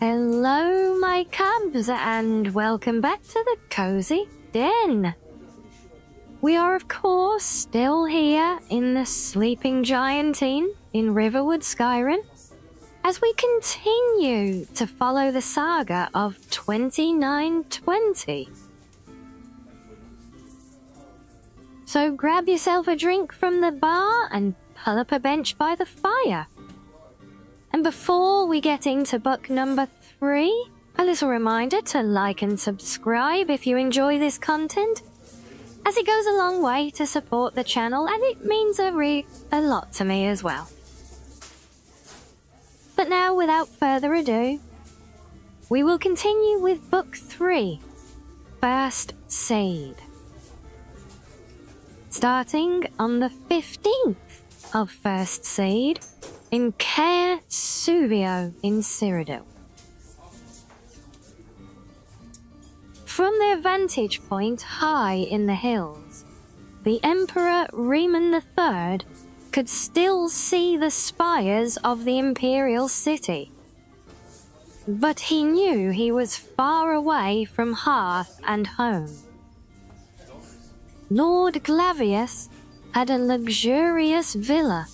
Hello, my cubs, and welcome back to the Cozy Den. We are, of course, still here in the Sleeping Giant Inn in Riverwood, Skyrim, as we continue to follow the saga of 2920. So grab yourself a drink from the bar and pull up a bench by the fire. And before we get into book number 3, a little reminder to like and subscribe if you enjoy this content, as it goes a long way to support the channel and it means a lot to me as well. But now, without further ado, we will continue with book 3, First Seed. Starting on the 15th of First Seed, in Caer Suvio in Cyrodiil. From their vantage point high in the hills, the Emperor Riemann III could still see the spires of the imperial city. But he knew he was far away from hearth and home. Lord Glavius had a luxurious villa,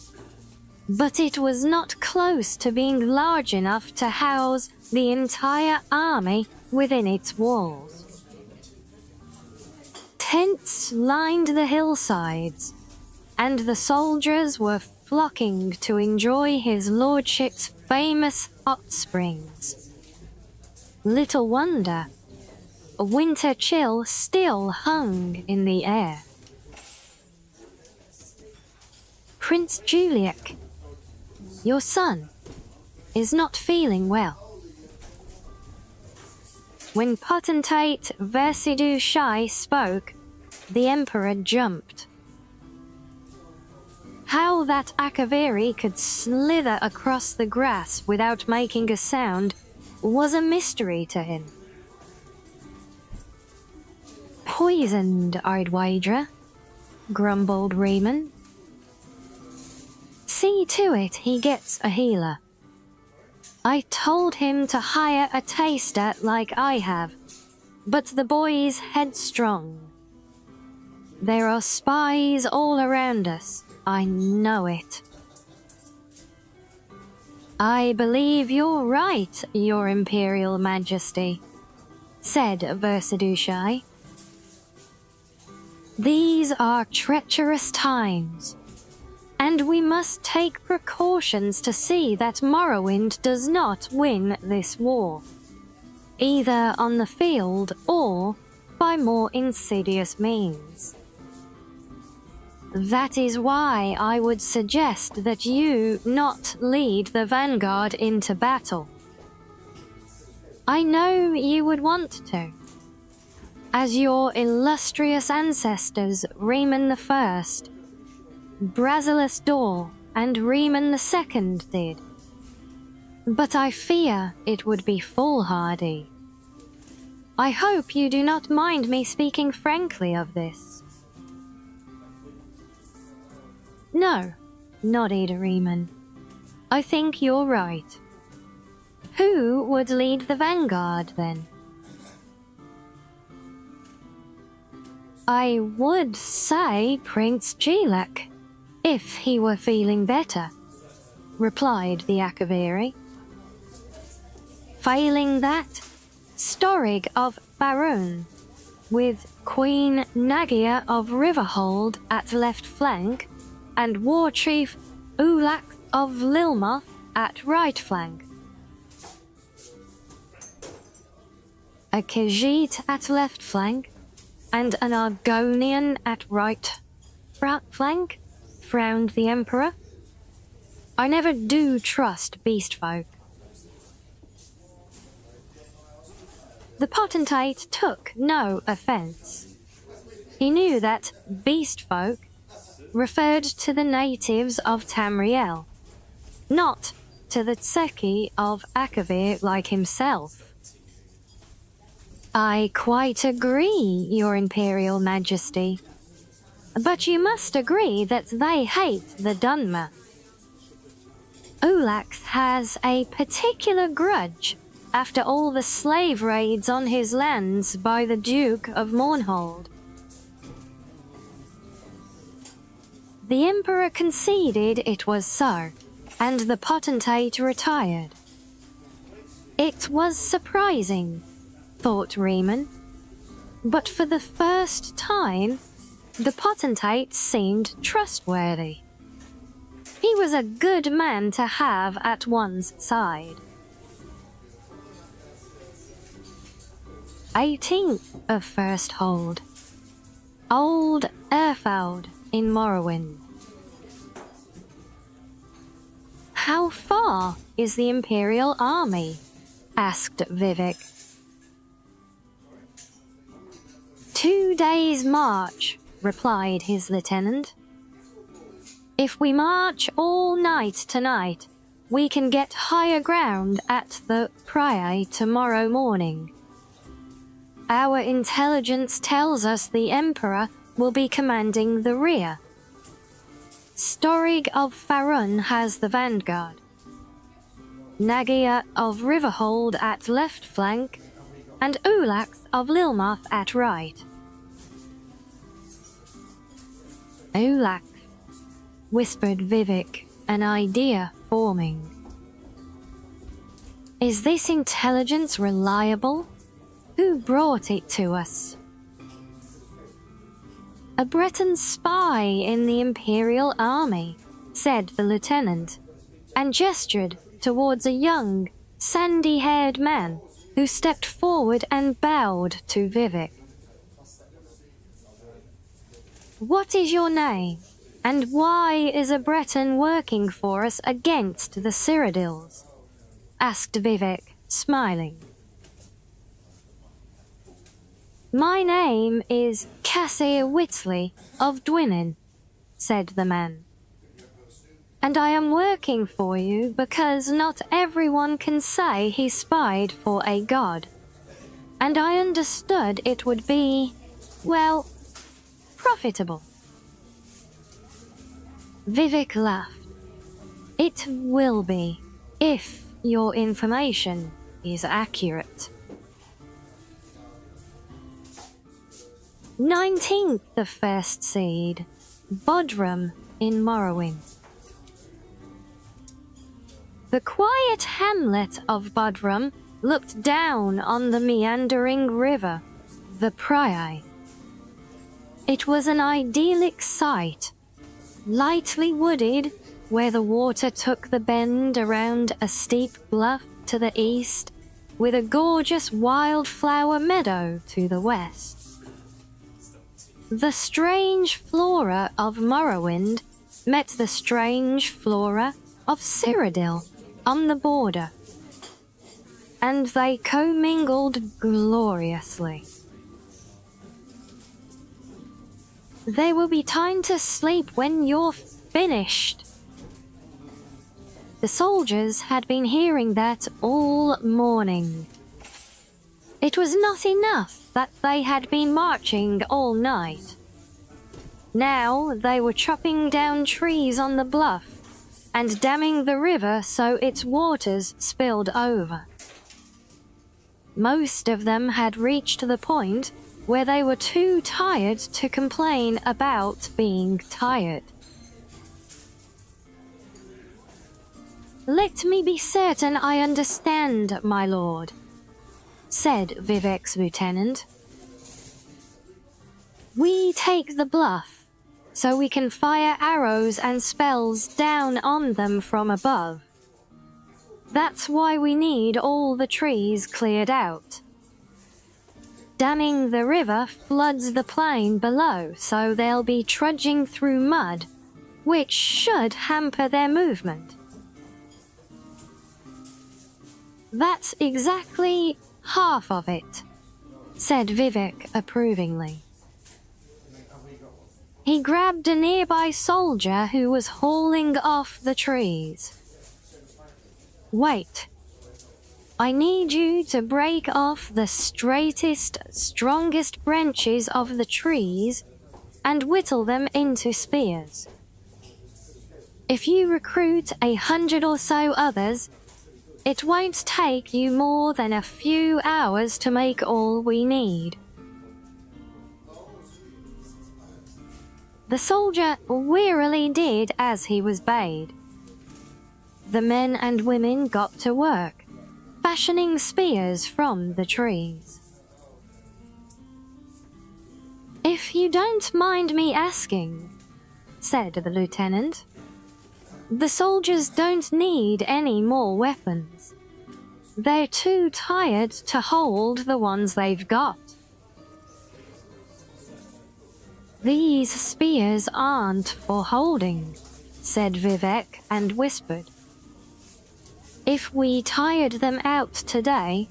but it was not close to being large enough to house the entire army within its walls. Tents lined the hillsides, and the soldiers were flocking to enjoy his lordship's famous hot springs. Little wonder, a winter chill still hung in the air. Prince Juliak, your son, is not feeling well. When Potentate Versidu Shai spoke, the Emperor jumped. How that Akaviri could slither across the grass without making a sound was a mystery to him. Poisoned, I'd wager, grumbled Riemann. See to it he gets a healer. I told him to hire a taster like I have, but the boy's headstrong. There are spies all around us, I know it. I believe you're right, Your Imperial Majesty, said Versadushai. These are treacherous times, and we must take precautions to see that Morrowind does not win this war, either on the field or by more insidious means. That is why I would suggest that you not lead the vanguard into battle. I know you would want to, as your illustrious ancestors Riemann I, Brazilus Dor, and Riemann II did. But I fear it would be foolhardy. I hope you do not mind me speaking frankly of this. No, nodded Riemann. I think you're right. Who would lead the vanguard, then? I would say Prince Juliak, if he were feeling better, replied the Akaviri. Failing that, Storig of Barun, with Queen Nagia of Riverhold at left flank, and War Chief Ulak of Lilmoth at right flank. A Khajiit at left flank, and an Argonian at right flank, frowned the Emperor. I never do trust beast folk. The potentate took no offense. He knew that beast folk referred to the natives of Tamriel, not to the Tseki of Akavir like himself. I quite agree, Your Imperial Majesty. But you must agree that they hate the Dunmer. Ulax has a particular grudge after all the slave raids on his lands by the Duke of Mournhold. The emperor conceded it was so, and the potentate retired. It was surprising, thought Riemann, but for the first time, the potentate seemed trustworthy. He was a good man to have at one's side. 18th of First Hold. Old Erfeld in Morrowind. How far is the Imperial army? Asked Vivek. 2 days' march, replied his lieutenant. If we march all night tonight, we can get higher ground at the Prairie tomorrow morning. Our intelligence tells us the Emperor will be commanding the rear. Storig of Farun has the vanguard. Nagia of Riverhold at left flank, and Ulax of Lilmoth at right. Ulax, whispered Vivek, an idea forming. Is this intelligence reliable? Who brought it to us? A Breton spy in the Imperial army, said the lieutenant, and gestured towards a young, sandy-haired man who stepped forward and bowed to Vivek. What is your name, and why is a Breton working for us against the Cyrodiils? Asked Vivek, smiling. My name is Cassie Whitley of Dwinin, said the man. And I am working for you because not everyone can say he spied for a god. And I understood it would be, well, profitable. Vivek laughed. It will be, if your information is accurate. 19th of First Seed, Bodrum in Morrowind. The quiet hamlet of Bodrum looked down on the meandering river, the Prairie. It was an idyllic sight, lightly wooded, where the water took the bend around a steep bluff to the east, with a gorgeous wildflower meadow to the west. The strange flora of Morrowind met the strange flora of Cyrodiil on the border, and they commingled gloriously. There will be time to sleep when you're finished. The soldiers had been hearing that all morning. It was not enough that they had been marching all night. Now they were chopping down trees on the bluff and damming the river so its waters spilled over. Most of them had reached the point where they were too tired to complain about being tired. Let me be certain I understand, my lord, said Vivek's lieutenant. We take the bluff, so we can fire arrows and spells down on them from above. That's why we need all the trees cleared out. Damming the river floods the plain below, so they'll be trudging through mud, which should hamper their movement. That's exactly half of it, said Vivek approvingly. He grabbed a nearby soldier who was hauling off the trees. Wait. I need you to break off the straightest, strongest branches of the trees and whittle them into spears. If you recruit 100 or so others, It won't take you more than a few hours to make all we need." The soldier wearily did as he was bade. The men and women got to work, fashioning spears from the trees. "If you don't mind me asking," said the lieutenant, "the soldiers don't need any more weapons. They're too tired to hold the ones they've got." "These spears aren't for holding," said Vivek and whispered. "If we tired them out today,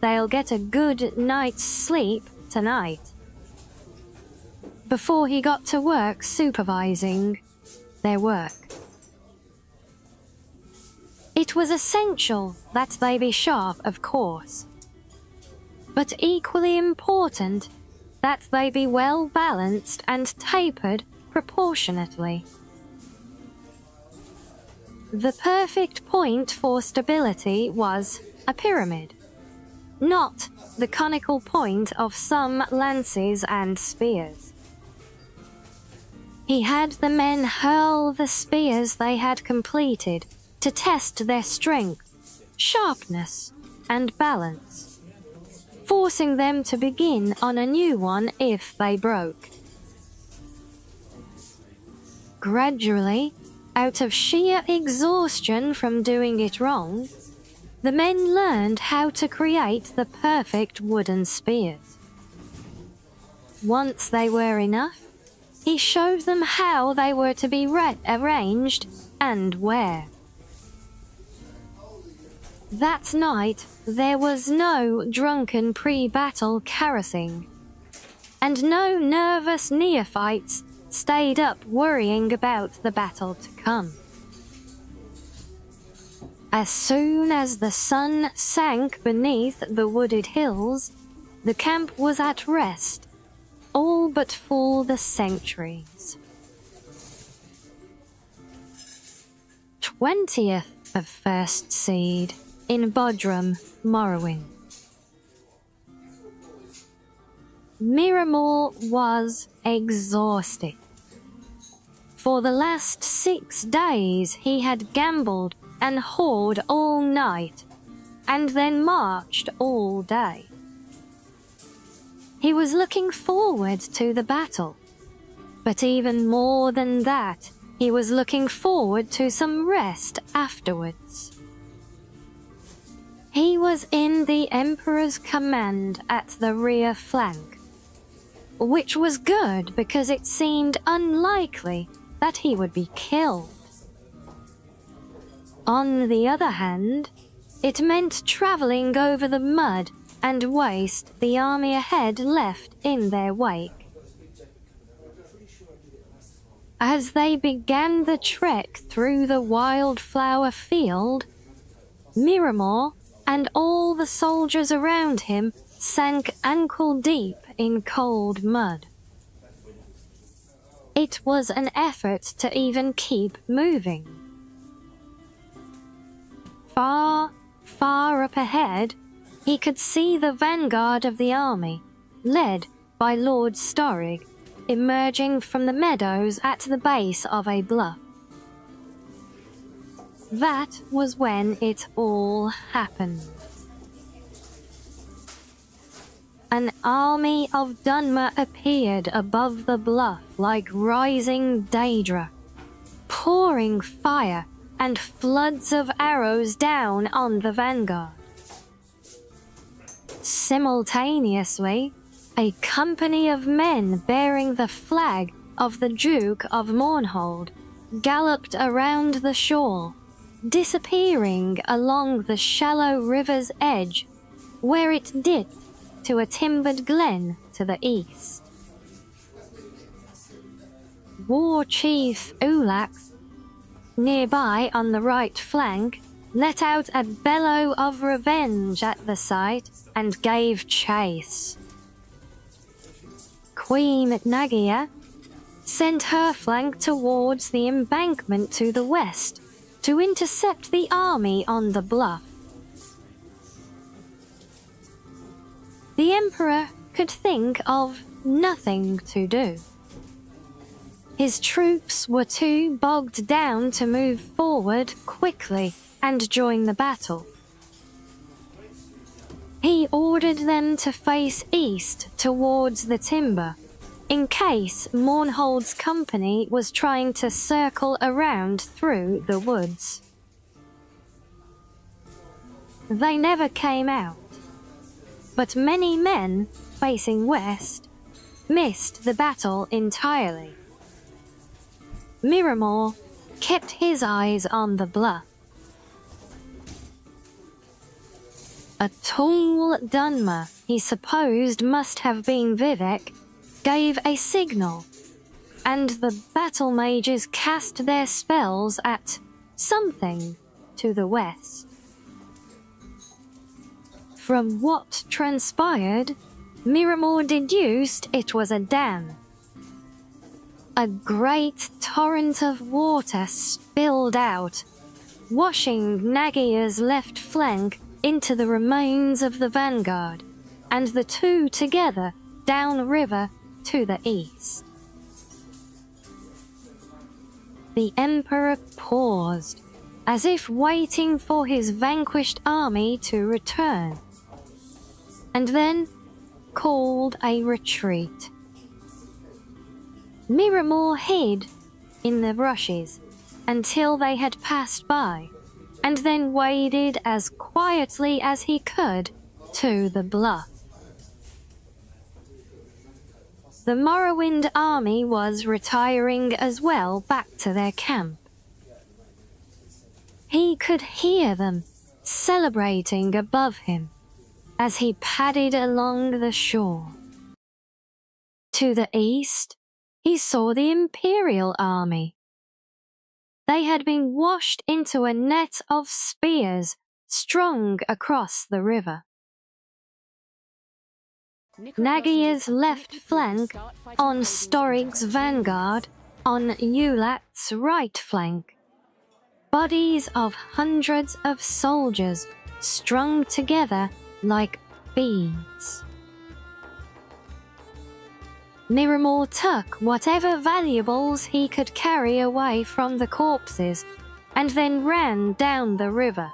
they'll get a good night's sleep tonight." Before he got to work supervising their work. It was essential that they be sharp, of course, but equally important that they be well balanced and tapered proportionately. The perfect point for stability was a pyramid, not the conical point of some lances and spears. He had the men hurl the spears they had completed to test their strength, sharpness, and balance, forcing them to begin on a new one if they broke. Gradually, out of sheer exhaustion from doing it wrong, the men learned how to create the perfect wooden spears. Once they were enough, he showed them how they were to be arranged and where. That night, there was no drunken pre-battle caressing, and no nervous neophytes stayed up worrying about the battle to come. As soon as the sun sank beneath the wooded hills, the camp was at rest, all but for the centuries. 20th of first seed in Bodrum, Morrowind. Miramore was exhausted. For the last 6 days he had gambled and whored all night, and then marched all day. He was looking forward to the battle, but even more than that, he was looking forward to some rest afterwards. He was in the Emperor's command at the rear flank, which was good because it seemed unlikely that he would be killed. On the other hand, it meant traveling over the mud and waste the army ahead left in their wake. As they began the trek through the wildflower field, Miramore and all the soldiers around him sank ankle deep in cold mud. It was an effort to even keep moving. Far, far up ahead, he could see the vanguard of the army, led by Lord Storrig, emerging from the meadows at the base of a bluff. That was when it all happened. An army of Dunmer appeared above the bluff like rising Daedra, pouring fire and floods of arrows down on the vanguard. Simultaneously, a company of men bearing the flag of the Duke of Mournhold galloped around the shore, disappearing along the shallow river's edge, where it dipped to a timbered glen to the east. War Chief Ulax, nearby on the right flank, let out a bellow of revenge at the sight and gave chase. Queen Nagia sent her flank towards the embankment to the west to intercept the army on the bluff. emperor could think of nothing to do. His troops were too bogged down to move forward quickly and join the battle. He ordered them to face east towards the timber, in case Mournhold's company was trying to circle around through the woods. They never came out, but many men facing west missed the battle entirely. Miramor kept his eyes on the bluff. A tall Dunmer, he supposed must have been Vivek, gave a signal, and the battle mages cast their spells at something to the west. From what transpired, Miramor deduced it was a dam. A great torrent of water spilled out, washing Nagia's left flank into the remains of the vanguard, and the two together downriver to the east. The Emperor paused, as if waiting for his vanquished army to return, and then called a retreat. Miramor hid in the rushes until they had passed by, and then waded as quietly as he could to the bluff. The Morrowind army was retiring as well back to their camp. He could hear them celebrating above him as he padded along the shore. To the east, he saw the Imperial army. They had been washed into a net of spears strung across the river. Nagia's left flank on Storig's vanguard, on Eulat's right flank. Bodies of hundreds of soldiers strung together like beads. Miramor took whatever valuables he could carry away from the corpses and then ran down the river.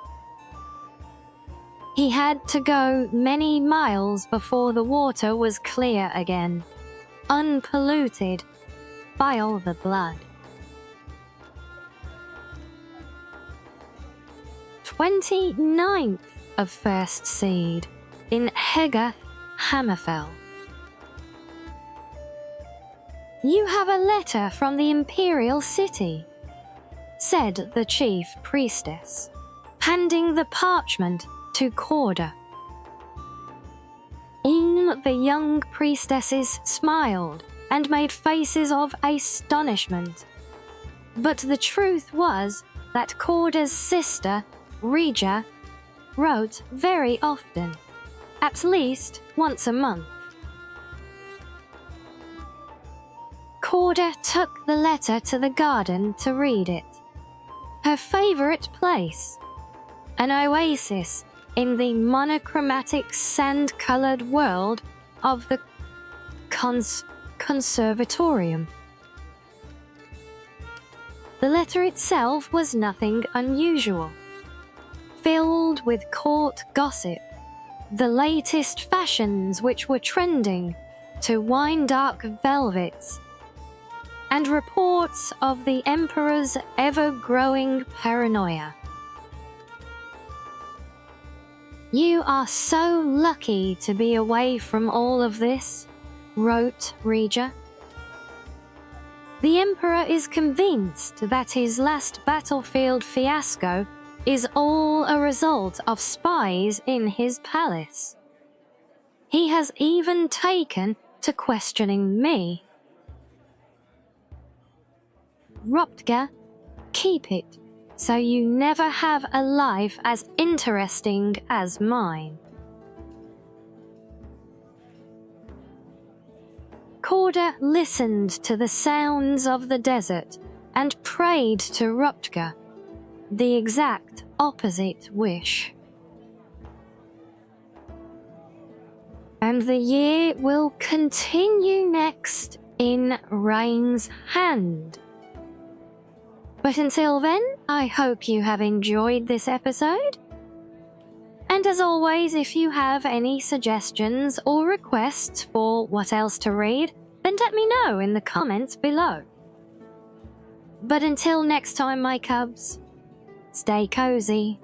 He had to go many miles before the water was clear again, unpolluted by all the blood. 29th of First Seed in Hegath Hammerfell. "You have a letter from the Imperial City," said the chief priestess, handing the parchment to Corda. The young priestesses smiled and made faces of astonishment. But the truth was that Corda's sister, Regia, wrote very often, at least once a month. Corda took the letter to the garden to read it. Her favorite place, an oasis in the monochromatic sand-colored world of the conservatorium. The letter itself was nothing unusual, filled with court gossip, the latest fashions which were trending to wine-dark velvets, and reports of the Emperor's ever-growing paranoia. "You are so lucky to be away from all of this," wrote Regia. "The Emperor is convinced that his last battlefield fiasco is all a result of spies in his palace. He has even taken to questioning me. Roptga, keep it, so you never have a life as interesting as mine." Corda listened to the sounds of the desert and prayed to Roptga, the exact opposite wish. and the year will continue next in Rain's hand. But until then, I hope you have enjoyed this episode. And as always, if you have any suggestions or requests for what else to read, then let me know in the comments below. But until next time, my cubs, stay cozy